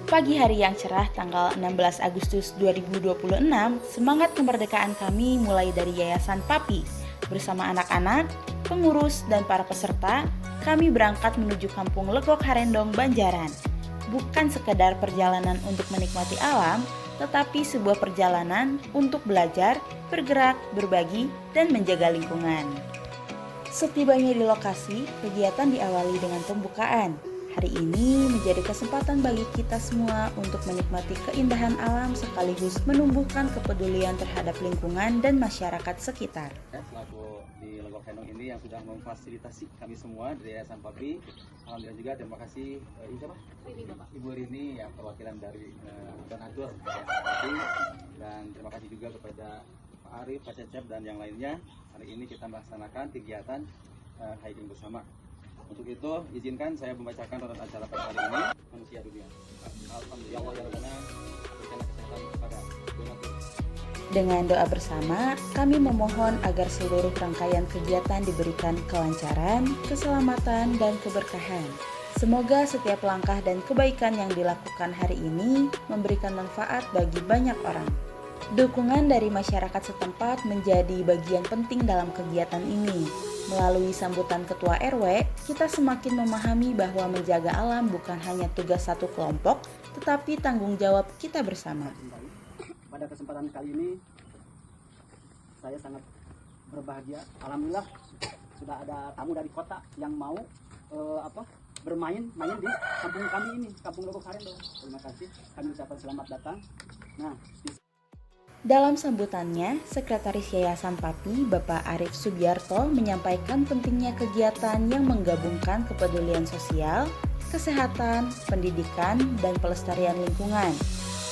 Pagi hari yang cerah tanggal 16 Agustus 2026, semangat kemerdekaan kami mulai dari Yayasan PAPI. Bersama anak-anak, pengurus, dan para peserta, kami berangkat menuju Kampung Legok Harendong, Banjaran. Bukan sekedar perjalanan untuk menikmati alam, tetapi sebuah perjalanan untuk belajar, bergerak, berbagi, dan menjaga lingkungan. Setibanya di lokasi, kegiatan diawali dengan pembukaan. Hari ini menjadi kesempatan bagi kita semua untuk menikmati keindahan alam sekaligus menumbuhkan kepedulian terhadap lingkungan dan masyarakat sekitar. Selaku di Legok Harendong ini yang sudah memfasilitasi kami semua dari Yayasan PAPI. Alhamdulillah juga terima kasih Ibu Rini yang perwakilan dari donatur Yayasan PAPI, dan terima kasih juga kepada Pak Arif, Pak Cecep, dan yang lainnya. Hari ini kita melaksanakan kegiatan hiking bersama. Untuk itu, izinkan saya membacakan runut acara pada hari ini, Manusia Dunia. Alhamdulillah, ya Rabbana, berikanlah kesehatan kepada donatur. Dengan doa bersama, kami memohon agar seluruh rangkaian kegiatan diberikan kelancaran, keselamatan, dan keberkahan. Semoga setiap langkah dan kebaikan yang dilakukan hari ini memberikan manfaat bagi banyak orang. Dukungan dari masyarakat setempat menjadi bagian penting dalam kegiatan ini. Melalui sambutan Ketua RW, kita semakin memahami bahwa menjaga alam bukan hanya tugas satu kelompok, tetapi tanggung jawab kita bersama. Pada kesempatan kali ini, saya sangat berbahagia. Alhamdulillah sudah ada tamu dari kota yang mau main di kampung kami ini, Kampung Legok Harendong. Terima kasih, kami ucapkan selamat datang. Dalam sambutannya, Sekretaris Yayasan PAPI, Bapak Arif Subiarto, menyampaikan pentingnya kegiatan yang menggabungkan kepedulian sosial, kesehatan, pendidikan, dan pelestarian lingkungan.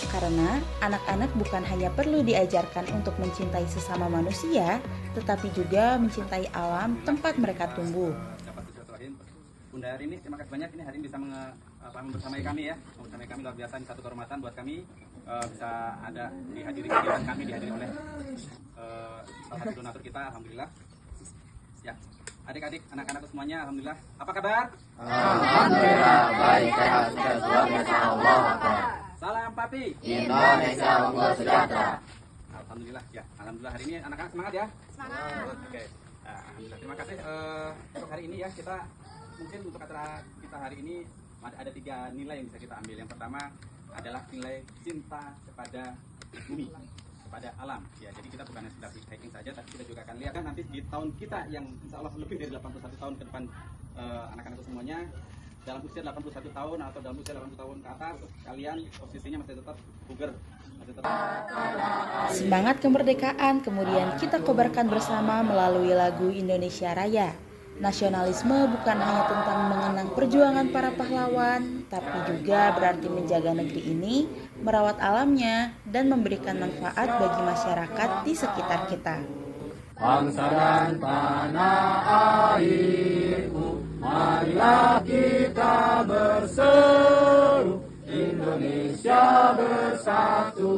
Karena anak-anak bukan hanya perlu diajarkan untuk mencintai sesama manusia, tetapi juga mencintai alam tempat mereka tumbuh. Bunda hari ini terima kasih banyak, ini hari ini bisa membersamai kami ya. Membersamai kami luar biasa, ini satu kehormatan buat kami bisa ada dihadiri kegiatan kami, dihadiri oleh salah satu donatur kita. Alhamdulillah ya. Adik-adik, anak-anak semuanya, alhamdulillah. Apa kabar? Alhamdulillah baik, sehat, luar biasa, Allah Akbar. Salam PAPI, Indonesia unggul sejahtera. Alhamdulillah ya. Alhamdulillah hari ini anak-anak semangat ya. Semangat. Oke. Nah, terima kasih untuk hari ini ya. Kita mungkin untuk acara kita hari ini ada 3 nilai yang bisa kita ambil. Yang pertama adalah nilai cinta kepada bumi, kepada alam. Ya, jadi kita bukan sekedar hiking saja, tapi kita juga akan lihat nanti di tahun kita yang insya Allah lebih dari 81 tahun ke depan, anak-anak semuanya dalam usia 81 tahun atau dalam usia 80 tahun ke atas, kalian posisinya masih tetap bugar. Semangat kemerdekaan kemudian kita kobarkan bersama melalui lagu Indonesia Raya. Nasionalisme bukan hanya tentang mengenang perjuangan para pahlawan, tapi juga berarti menjaga negeri ini, merawat alamnya, dan memberikan manfaat bagi masyarakat di sekitar kita. Bangsa dan tanah airku, marilah kita berseru, Indonesia bersatu.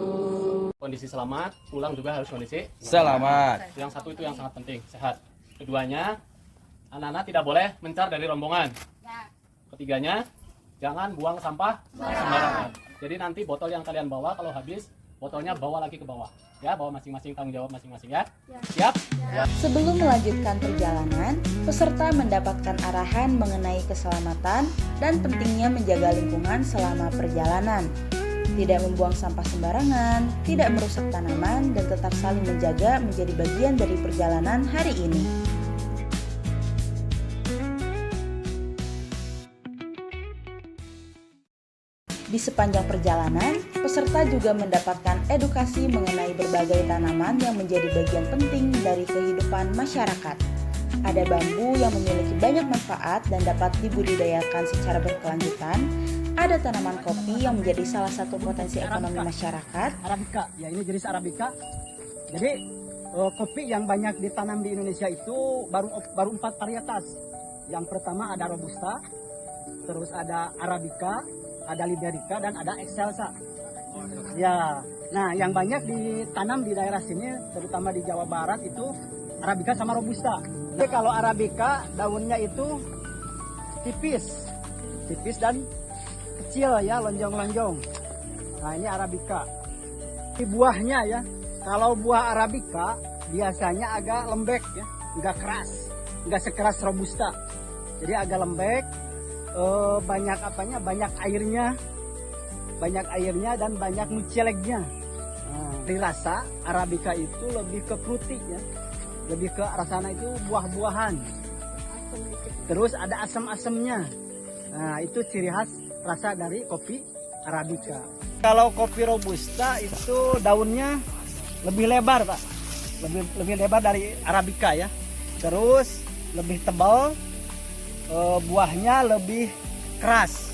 Kondisi selamat, pulang juga harus kondisi Selamat. Yang satu itu yang sangat penting, sehat. Keduanya, anak-anak tidak boleh mencar dari rombongan. Ketiganya, jangan buang sampah sembarangan. Jadi nanti botol yang kalian bawa kalau habis, botolnya bawa lagi ke bawah. Ya, bawa masing-masing, tanggung jawab masing-masing ya. Siap? Sebelum melanjutkan perjalanan, peserta mendapatkan arahan mengenai keselamatan dan pentingnya menjaga lingkungan selama perjalanan. Tidak membuang sampah sembarangan, tidak merusak tanaman, dan tetap saling menjaga menjadi bagian dari perjalanan hari ini. Di sepanjang perjalanan, peserta juga mendapatkan edukasi mengenai berbagai tanaman yang menjadi bagian penting dari kehidupan masyarakat. Ada bambu yang memiliki banyak manfaat dan dapat dibudidayakan secara berkelanjutan. Ada tanaman kopi yang menjadi salah satu potensi ekonomi masyarakat. Arabica, ya ini jenis Arabica. Jadi kopi yang banyak ditanam di Indonesia itu baru 4 varietas. Yang pertama ada Robusta, terus ada Arabica, ada Liberica, dan ada Excelsa. Ya, nah yang banyak ditanam di daerah sini, terutama di Jawa Barat itu Arabica sama Robusta. Jadi kalau Arabica daunnya itu tipis dan kecil ya, lonjong-lonjong. Nah ini Arabica. Di buahnya ya, kalau buah Arabica biasanya agak lembek ya, nggak keras, nggak sekeras Robusta. Jadi agak lembek, banyak apanya, banyak airnya dan banyak mucilegnya. Dari rasa Arabica itu lebih ke fruity ya, lebih ke rasanya itu buah-buahan. Terus ada asam-asamnya. Nah itu ciri khas rasa dari kopi Arabica. Kalau kopi Robusta itu daunnya lebih lebar Pak, lebih lebar dari Arabica ya. Terus lebih tebal, buahnya lebih keras,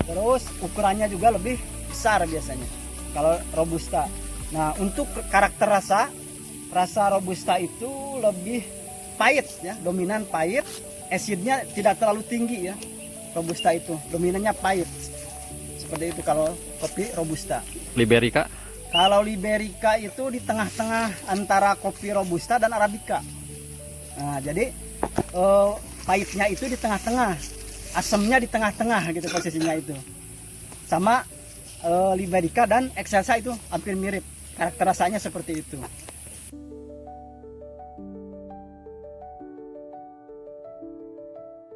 terus ukurannya juga lebih besar biasanya kalau Robusta. Nah untuk karakter rasa Robusta itu lebih pahit ya, dominan pahit, acidnya tidak terlalu tinggi ya. Robusta itu dominannya pahit, seperti itu kalau kopi Robusta. Liberica? Kalau Liberica itu di tengah-tengah antara kopi Robusta dan Arabica. Nah jadi pahitnya itu di tengah-tengah, asamnya di tengah-tengah gitu posisinya itu. Sama Liberica dan Excelsa itu hampir mirip, karakter rasanya seperti itu.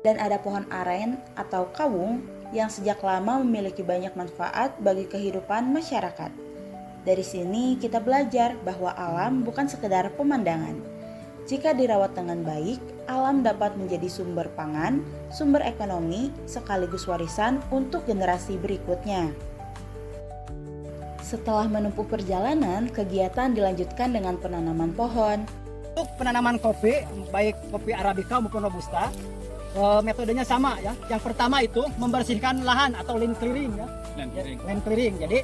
Dan ada pohon aren atau kawung yang sejak lama memiliki banyak manfaat bagi kehidupan masyarakat. Dari sini kita belajar bahwa alam bukan sekedar pemandangan. Jika dirawat dengan baik, alam dapat menjadi sumber pangan, sumber ekonomi, sekaligus warisan untuk generasi berikutnya. Setelah menempuh perjalanan, kegiatan dilanjutkan dengan penanaman pohon. Untuk penanaman kopi, baik kopi Arabica maupun Robusta, metodenya sama ya. Yang pertama itu membersihkan lahan atau land clearing ya. Land clearing. Jadi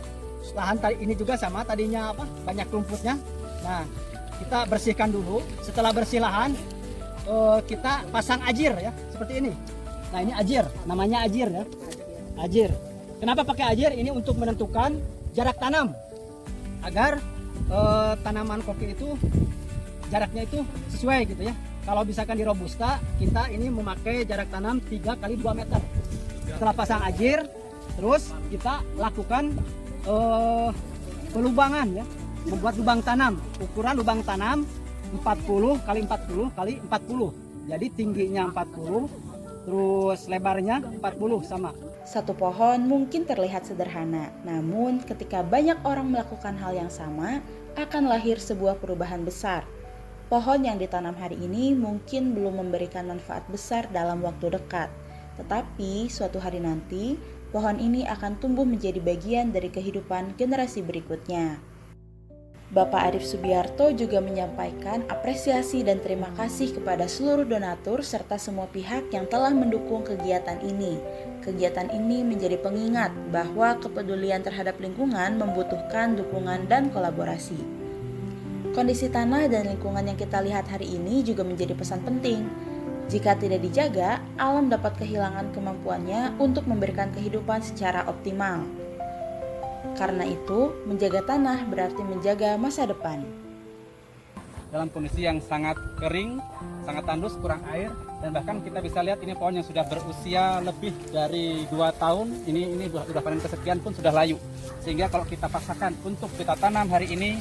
lahan ini juga sama, tadinya banyak rumputnya. Nah, kita bersihkan dulu. Setelah bersih lahan, kita pasang ajir ya, seperti ini. Nah, ini ajir, namanya ajir ya. Ajir. Kenapa pakai ajir? Ini untuk menentukan jarak tanam agar tanaman kopi itu jaraknya itu sesuai gitu ya. Kalau misalkan di Robusta, kita ini memakai jarak tanam 3 kali 2 meter. Setelah pasang ajir, terus kita lakukan pelubangan ya, membuat lubang tanam. Ukuran lubang tanam 40 kali 40 kali 40. Jadi tingginya 40, terus lebarnya 40 sama. Satu pohon mungkin terlihat sederhana, namun ketika banyak orang melakukan hal yang sama, akan lahir sebuah perubahan besar. Pohon yang ditanam hari ini mungkin belum memberikan manfaat besar dalam waktu dekat, tetapi suatu hari nanti, pohon ini akan tumbuh menjadi bagian dari kehidupan generasi berikutnya. Bapak Arief Subiarto juga menyampaikan apresiasi dan terima kasih kepada seluruh donatur serta semua pihak yang telah mendukung kegiatan ini. Kegiatan ini menjadi pengingat bahwa kepedulian terhadap lingkungan membutuhkan dukungan dan kolaborasi. Kondisi tanah dan lingkungan yang kita lihat hari ini juga menjadi pesan penting. Jika tidak dijaga, alam dapat kehilangan kemampuannya untuk memberikan kehidupan secara optimal. Karena itu, menjaga tanah berarti menjaga masa depan. Dalam kondisi yang sangat kering, sangat tandus, kurang air, dan bahkan kita bisa lihat ini pohon yang sudah berusia lebih dari 2 tahun, ini sudah panen kesekian pun sudah layu. Sehingga kalau kita paksakan untuk kita tanam hari ini,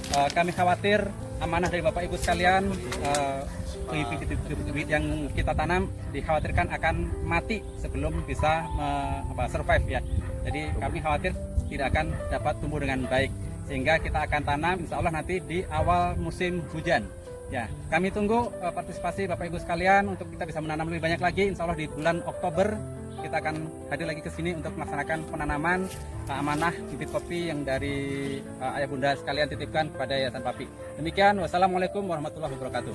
kami khawatir amanah dari Bapak Ibu sekalian, bibit-bibit yang kita tanam dikhawatirkan akan mati sebelum bisa survive ya. Jadi kami khawatir tidak akan dapat tumbuh dengan baik, sehingga kita akan tanam insya Allah nanti di awal musim hujan ya. Kami tunggu partisipasi Bapak Ibu sekalian untuk kita bisa menanam lebih banyak lagi. Insya Allah di bulan Oktober kita akan hadir lagi ke sini untuk melaksanakan penanaman amanah bibit kopi yang dari ayah bunda sekalian titipkan kepada Yayasan Papi. Demikian, wassalamualaikum warahmatullahi wabarakatuh.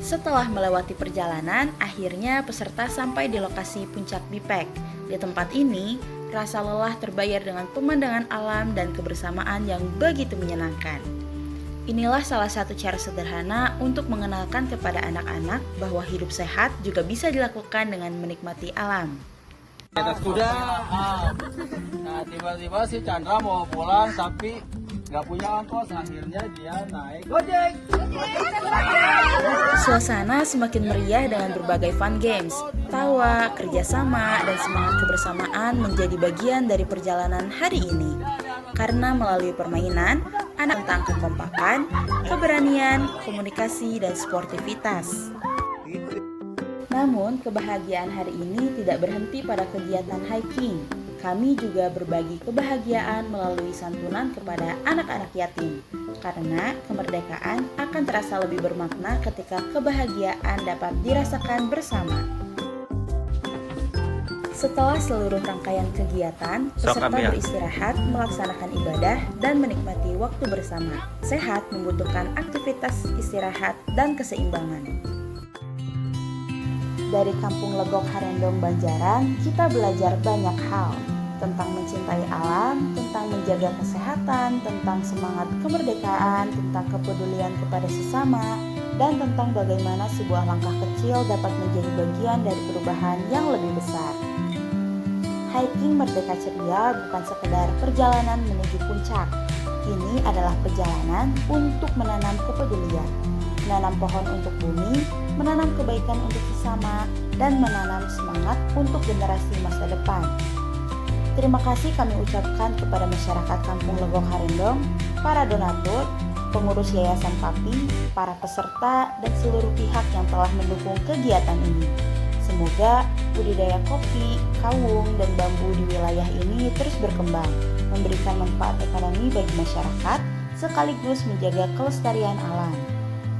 Setelah melewati perjalanan, akhirnya peserta sampai di lokasi puncak Bipek. Di tempat ini, rasa lelah terbayar dengan pemandangan alam dan kebersamaan yang begitu menyenangkan. Inilah salah satu cara sederhana untuk mengenalkan kepada anak-anak bahwa hidup sehat juga bisa dilakukan dengan menikmati alam. Di atas kuda, nah tiba-tiba si Chandra mau pulang tapi nggak punya ongkos, akhirnya dia naik Gojek. Suasana semakin meriah dengan berbagai fun games. tawa, kerjasama, dan semangat kebersamaan menjadi bagian dari perjalanan hari ini. Karena melalui permainan, anak tentang kekompakan, keberanian, komunikasi, dan sportivitas. Namun, kebahagiaan hari ini tidak berhenti pada kegiatan hiking. Kami juga berbagi kebahagiaan melalui santunan kepada anak-anak yatim. Karena kemerdekaan akan terasa lebih bermakna ketika kebahagiaan dapat dirasakan bersama. Setelah seluruh rangkaian kegiatan, peserta beristirahat, melaksanakan ibadah, dan menikmati waktu bersama. Sehat membutuhkan aktivitas istirahat dan keseimbangan. Dari Kampung Legok Harendong Banjaran, kita belajar banyak hal tentang mencintai alam, tentang menjaga kesehatan, tentang semangat kemerdekaan, tentang kepedulian kepada sesama, dan tentang bagaimana sebuah langkah kecil dapat menjadi bagian dari perubahan yang lebih besar. Hiking Merdeka Ceria bukan sekedar perjalanan menuju puncak. Ini adalah perjalanan untuk menanam kepedulian, menanam pohon untuk bumi, menanam kebaikan untuk sesama, dan menanam semangat untuk generasi masa depan. Terima kasih kami ucapkan kepada masyarakat Kampung Legok Harendong, para donatur, pengurus Yayasan PAPI, para peserta, dan seluruh pihak yang telah mendukung kegiatan ini. Semoga budidaya kopi, kawung, dan bambu di wilayah ini terus berkembang, memberikan manfaat ekonomi bagi masyarakat, sekaligus menjaga kelestarian alam.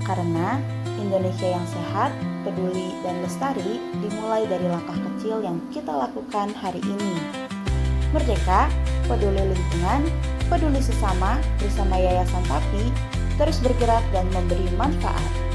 Karena Indonesia yang sehat, peduli, dan lestari dimulai dari langkah kecil yang kita lakukan hari ini. Merdeka, peduli lingkungan, peduli sesama bersama Yayasan PAPI, terus bergerak dan memberi manfaat.